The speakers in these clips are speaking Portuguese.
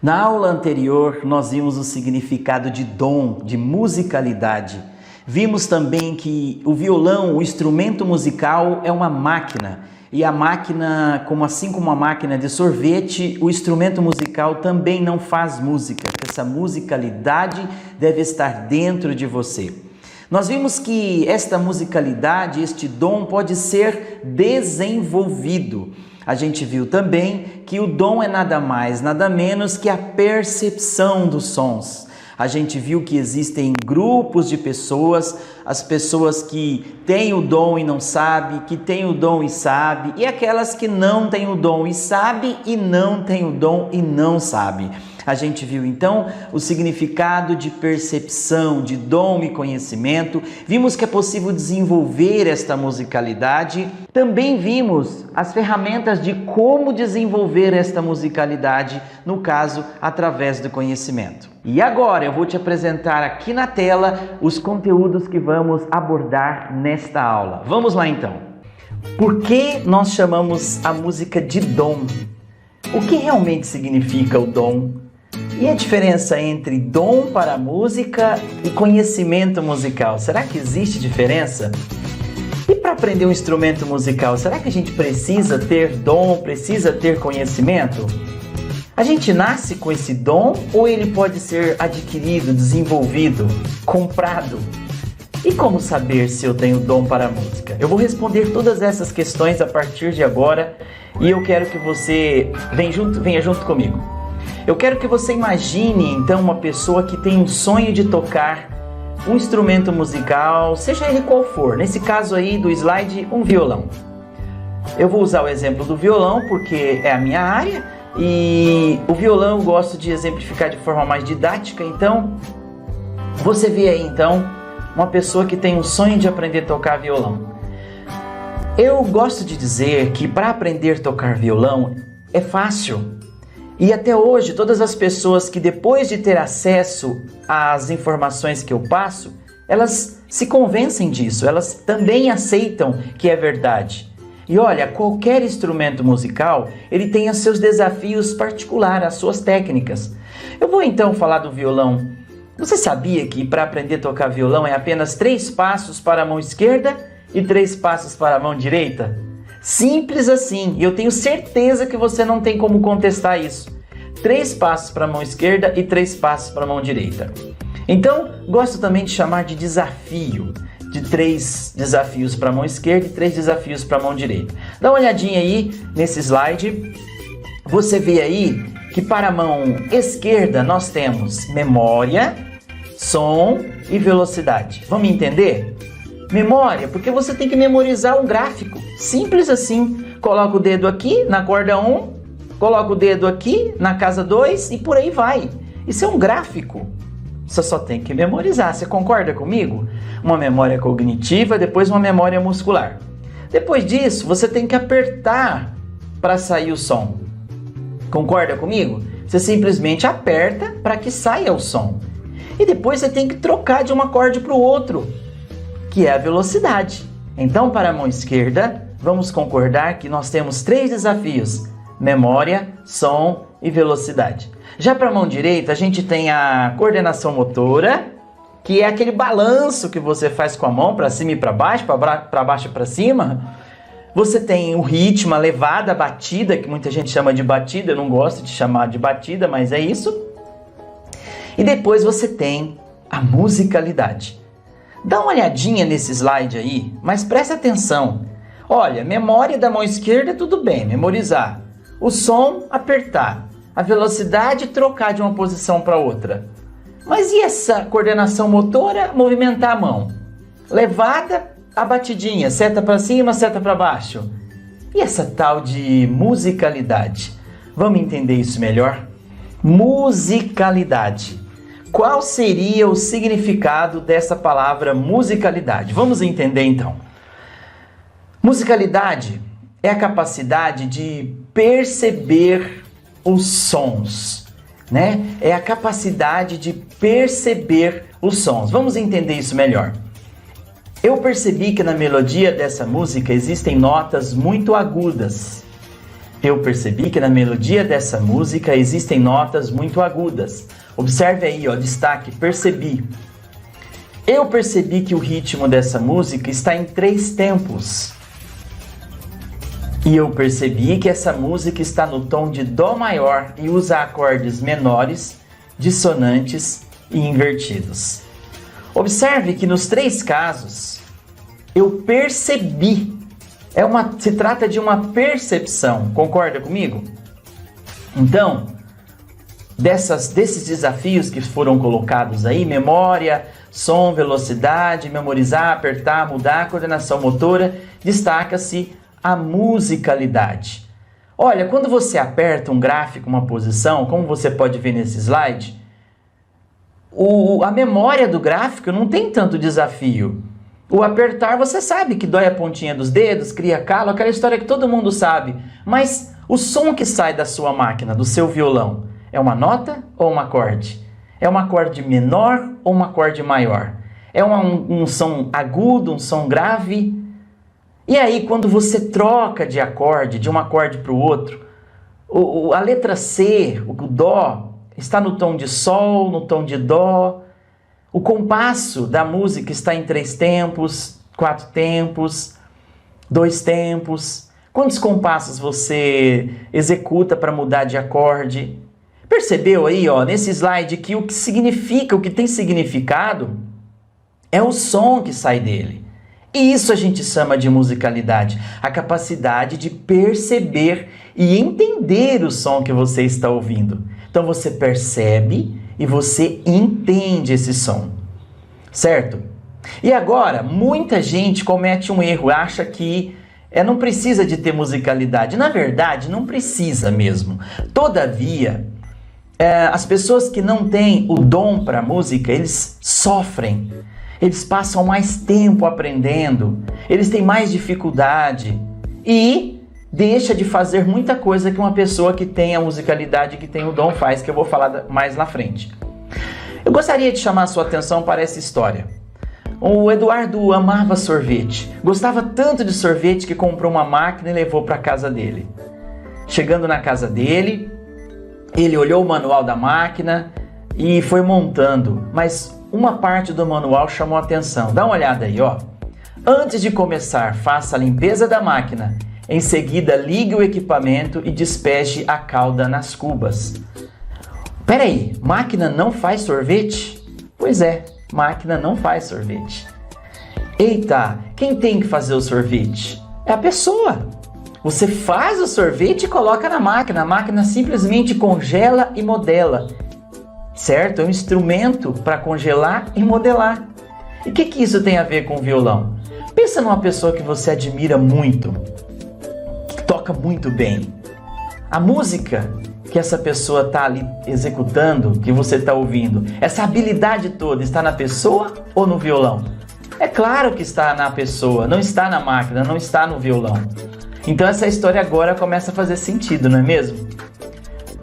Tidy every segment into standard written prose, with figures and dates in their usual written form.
Na aula anterior, nós vimos o significado de dom, de musicalidade. Vimos também que o violão, o instrumento musical, é uma máquina. E a máquina, assim como a máquina de sorvete, o instrumento musical também não faz música. Essa musicalidade deve estar dentro de você. Nós vimos que esta musicalidade, este dom pode ser desenvolvido. A gente viu também que o dom é nada mais, nada menos que a percepção dos sons. A gente viu que existem grupos de pessoas, as pessoas que têm o dom e não sabem, que têm o dom e sabem, e aquelas que não têm o dom e sabem, e não têm o dom e não sabem. A gente viu então o significado de percepção, de dom e conhecimento. Vimos que é possível desenvolver esta musicalidade. Também vimos as ferramentas de como desenvolver esta musicalidade, no caso, através do conhecimento. E agora eu vou te apresentar aqui na tela os conteúdos que vamos abordar nesta aula. Vamos lá então. Por que nós chamamos a música de dom? O que realmente significa o dom? E a diferença entre dom para a música e conhecimento musical? Será que existe diferença? E para aprender um instrumento musical, será que a gente precisa ter dom, precisa ter conhecimento? A gente nasce com esse dom ou ele pode ser adquirido, desenvolvido, comprado? E como saber se eu tenho dom para a música? Eu vou responder todas essas questões a partir de agora e eu quero que você venha junto comigo. Eu quero que você imagine então uma pessoa que tem um sonho de tocar um instrumento musical, seja ele qual for. Nesse caso aí do slide, um violão. Eu vou usar o exemplo do violão porque é a minha área e o violão eu gosto de exemplificar de forma mais didática. Então, você vê aí então uma pessoa que tem um sonho de aprender a tocar violão. Eu gosto de dizer que para aprender a tocar violão é fácil. E até hoje, todas as pessoas que depois de ter acesso às informações que eu passo, elas se convencem disso, elas também aceitam que é verdade. E olha, qualquer instrumento musical, ele tem os seus desafios particulares, as suas técnicas. Eu vou então falar do violão. Você sabia que para aprender a tocar violão é apenas 3 passos para a mão esquerda e 3 passos para a mão direita? Simples assim, e eu tenho certeza que você não tem como contestar isso. 3 passos para a mão esquerda e 3 passos para a mão direita. Então, gosto também de chamar de desafio, de 3 desafios para a mão esquerda e 3 desafios para a mão direita. Dá uma olhadinha aí nesse slide, você vê aí que para a mão esquerda nós temos memória, som e velocidade. Vamos entender? Memória, porque você tem que memorizar um gráfico. Simples assim. Coloca o dedo aqui na corda 1, coloca o dedo aqui na casa 2 e por aí vai. Isso é um gráfico. Você só tem que memorizar. Você concorda comigo? Uma memória cognitiva, depois uma memória muscular. Depois disso, você tem que apertar para sair o som. Concorda comigo? Você simplesmente aperta para que saia o som. E depois você tem que trocar de um acorde para o outro, que é a velocidade. Então, para a mão esquerda, vamos concordar que nós temos 3 desafios: memória, som e velocidade. Já para a mão direita, a gente tem a coordenação motora, que é aquele balanço que você faz com a mão para cima e para baixo e para cima. Você tem o ritmo, a levada, a batida, que muita gente chama de batida, eu não gosto de chamar de batida, mas é isso. E depois você tem a musicalidade. Dá uma olhadinha nesse slide aí, mas presta atenção. Olha, memória da mão esquerda, tudo bem, memorizar. O som, apertar. A velocidade, trocar de uma posição para outra. Mas e essa coordenação motora, movimentar a mão? Levada, a batidinha, seta para cima, seta para baixo. E essa tal de musicalidade? Vamos entender isso melhor? Musicalidade. Qual seria o significado dessa palavra musicalidade? Vamos entender então. Musicalidade é a capacidade de perceber os sons, né? É a capacidade de perceber os sons. Vamos entender isso melhor. Eu percebi que na melodia dessa música existem notas muito agudas. Eu percebi que na melodia dessa música existem notas muito agudas. Observe aí, ó, destaque, percebi. Eu percebi que o ritmo dessa música está em 3 tempos. E eu percebi que essa música está no tom de Dó maior e usa acordes menores, dissonantes e invertidos. Observe que nos 3 casos, eu percebi. Se trata de uma percepção, concorda comigo? Então, desses desafios que foram colocados aí, memória, som, velocidade, memorizar, apertar, mudar, coordenação motora, destaca-se a musicalidade. Olha, quando você aperta um gráfico, uma posição, como você pode ver nesse slide, a memória do gráfico não tem tanto desafio. O apertar, você sabe que dói a pontinha dos dedos, cria calo, aquela história que todo mundo sabe. Mas o som que sai da sua máquina, do seu violão, é uma nota ou um acorde? É um acorde menor ou um acorde maior? É um som agudo, um som grave? E aí, quando você troca de acorde, de um acorde para o outro, a letra C, o Dó, está no tom de Sol, no tom de Dó. O compasso da música está em 3 tempos, 4 tempos, 2 tempos. Quantos compassos você executa para mudar de acorde? Percebeu aí, ó, nesse slide que o que tem significado é o som que sai dele. E isso a gente chama de musicalidade, a capacidade de perceber e entender o som que você está ouvindo. Então você percebe e você entende esse som, certo? E agora, muita gente comete um erro, acha que não precisa de ter musicalidade. Na verdade, não precisa mesmo. Todavia, as pessoas que não têm o dom para música, eles sofrem. Eles passam mais tempo aprendendo, eles têm mais dificuldade e deixa de fazer muita coisa que uma pessoa que tem a musicalidade, que tem o dom faz, que eu vou falar mais na frente. Eu gostaria de chamar a sua atenção para essa história. O Eduardo amava sorvete, gostava tanto de sorvete que comprou uma máquina e levou para a casa dele. Chegando na casa dele, ele olhou o manual da máquina e foi montando, mas uma parte do manual chamou a atenção. Dá uma olhada aí, ó. Antes de começar, faça a limpeza da máquina. Em seguida, ligue o equipamento e despeje a calda nas cubas. Peraí, máquina não faz sorvete? Pois é, máquina não faz sorvete. Eita, quem tem que fazer o sorvete? É a pessoa. Você faz o sorvete e coloca na máquina. A máquina simplesmente congela e modela. Certo? É um instrumento para congelar e modelar. E o que isso tem a ver com o violão? Pensa numa pessoa que você admira muito, que toca muito bem. A música que essa pessoa está ali executando, que você está ouvindo, essa habilidade toda está na pessoa ou no violão? É claro que está na pessoa, não está na máquina, não está no violão. Então essa história agora começa a fazer sentido, não é mesmo?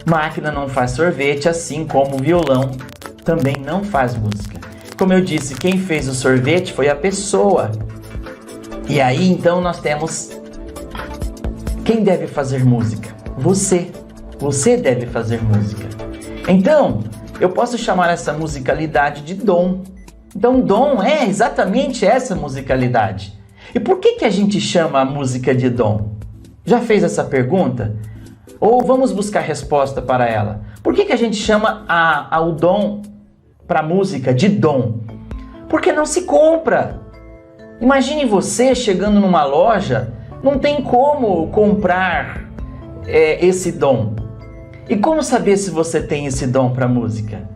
Máquina não faz sorvete, assim como o violão também não faz música. Como eu disse, quem fez o sorvete foi a pessoa. E aí então nós temos quem deve fazer música? Você. Você deve fazer música. Então, eu posso chamar essa musicalidade de dom. Então, dom é exatamente essa musicalidade. E por que a gente chama a música de dom? Já fez essa pergunta? Ou vamos buscar resposta para ela. Por que a gente chama o dom para a música de dom? Porque não se compra. Imagine você chegando numa loja, não tem como comprar esse dom. E como saber se você tem esse dom para música?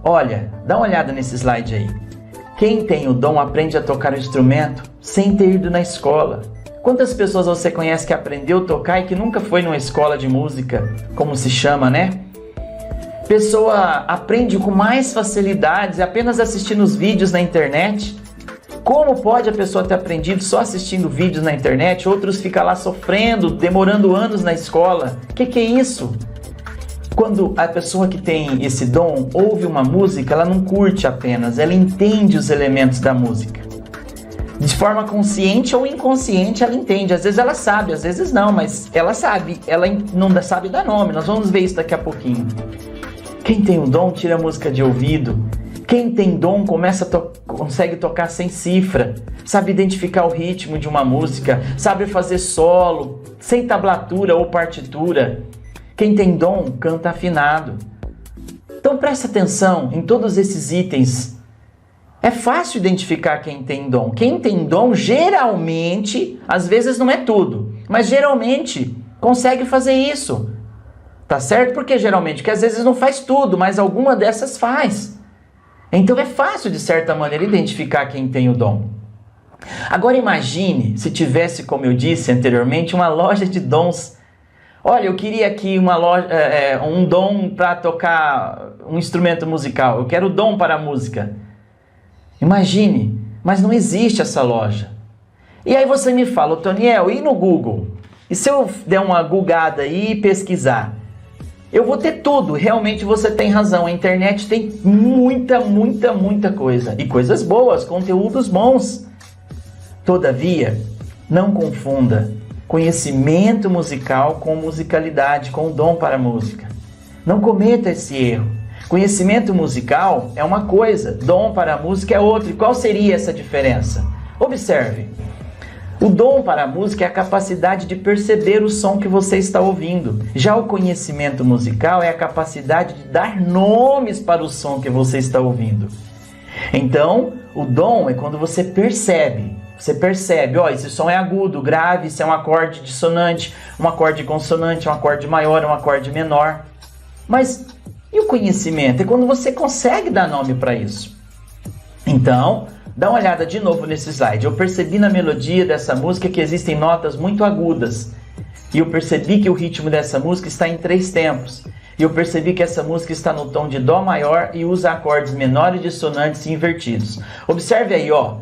Olha, dá uma olhada nesse slide aí. Quem tem o dom aprende a tocar o instrumento sem ter ido na escola. Quantas pessoas você conhece que aprendeu a tocar e que nunca foi numa escola de música, como se chama, né? Pessoa aprende com mais facilidades apenas assistindo os vídeos na internet. Como pode a pessoa ter aprendido só assistindo vídeos na internet? Outros ficam lá sofrendo, demorando anos na escola. O que é isso? Quando a pessoa que tem esse dom ouve uma música, ela não curte apenas, ela entende os elementos da música. De forma consciente ou inconsciente ela entende. Às vezes ela sabe, às vezes não, mas ela sabe. Ela não sabe dar nome. Nós vamos ver isso daqui a pouquinho. Quem tem o dom tira música de ouvido. Quem tem dom consegue tocar sem cifra. Sabe identificar o ritmo de uma música. Sabe fazer solo, sem tablatura ou partitura. Quem tem dom canta afinado. Então presta atenção em todos esses itens. É fácil identificar quem tem dom. Quem tem dom, geralmente, às vezes não é tudo, mas geralmente consegue fazer isso. Tá certo? Porque geralmente, porque às vezes não faz tudo, mas alguma dessas faz. Então é fácil, de certa maneira, identificar quem tem o dom. Agora imagine se tivesse, como eu disse anteriormente, uma loja de dons. Olha, eu queria aqui um dom para tocar um instrumento musical. Eu quero dom para a música. Imagine, mas não existe essa loja. E aí você me fala, Otoniel, e no Google? E se eu der uma googada aí e pesquisar? Eu vou ter tudo, realmente você tem razão, a internet tem muita coisa. E coisas boas, conteúdos bons. Todavia, não confunda conhecimento musical com musicalidade, com o dom para a música. Não cometa esse erro. Conhecimento musical é uma coisa, dom para a música é outra. E qual seria essa diferença? Observe. O dom para a música é a capacidade de perceber o som que você está ouvindo. Já o conhecimento musical é a capacidade de dar nomes para o som que você está ouvindo. Então, o dom é quando você percebe. Você percebe, ó, esse som é agudo, grave, isso é um acorde dissonante, um acorde consonante, um acorde maior, um acorde menor. Mas e o conhecimento? É quando você consegue dar nome para isso. Então, dá uma olhada de novo nesse slide. Eu percebi na melodia dessa música que existem notas muito agudas. E eu percebi que o ritmo dessa música está em 3 tempos. E eu percebi que essa música está no tom de Dó maior e usa acordes menores, dissonantes e invertidos. Observe aí, ó.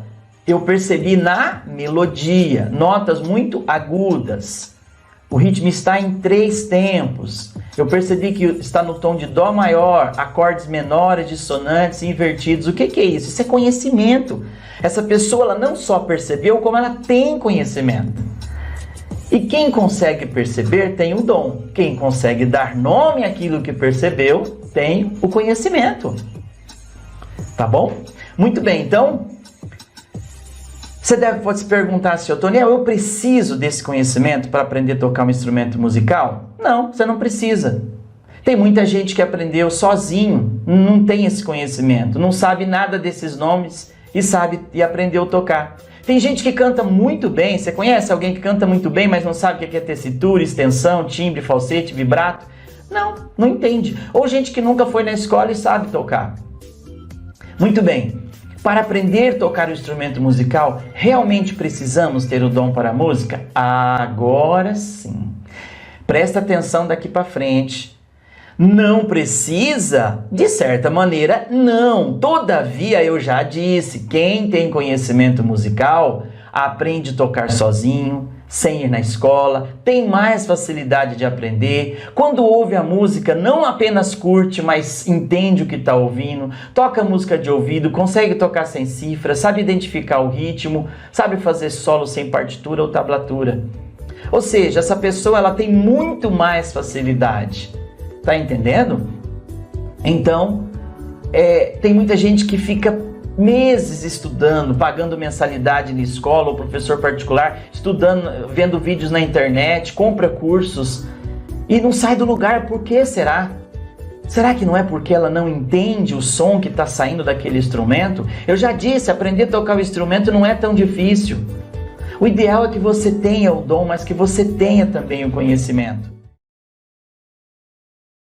Eu percebi na melodia notas muito agudas. O ritmo está em 3 tempos. Eu percebi que está no tom de Dó maior, acordes menores, dissonantes e invertidos. O que é isso? Isso é conhecimento. Essa pessoa ela não só percebeu, como ela tem conhecimento. E quem consegue perceber tem o dom. Quem consegue dar nome àquilo que percebeu tem o conhecimento. Tá bom? Muito bem, então você pode se perguntar assim, Otoniel, eu preciso desse conhecimento para aprender a tocar um instrumento musical? Não, você não precisa. Tem muita gente que aprendeu sozinho, não tem esse conhecimento, não sabe nada desses nomes e aprendeu a tocar. Tem gente que canta muito bem, você conhece alguém que canta muito bem, mas não sabe o que é tessitura, extensão, timbre, falsete, vibrato? Não entende. Ou gente que nunca foi na escola e sabe tocar. Muito bem. Para aprender a tocar o instrumento musical, realmente precisamos ter o dom para a música? Agora sim. Presta atenção daqui para frente. Não precisa? De certa maneira, não. Todavia, eu já disse, quem tem conhecimento musical aprende a tocar sozinho, sem ir na escola, tem mais facilidade de aprender. Quando ouve a música, não apenas curte, mas entende o que está ouvindo, toca música de ouvido, consegue tocar sem cifra, sabe identificar o ritmo, sabe fazer solo sem partitura ou tablatura. Ou seja, essa pessoa ela tem muito mais facilidade. Tá entendendo? Então, tem muita gente que fica meses estudando, pagando mensalidade na escola ou professor particular, estudando, vendo vídeos na internet, compra cursos e não sai do lugar. Por que será? Será que não é porque ela não entende o som que está saindo daquele instrumento? Eu já disse, aprender a tocar o instrumento não é tão difícil. O ideal é que você tenha o dom, mas que você tenha também o conhecimento.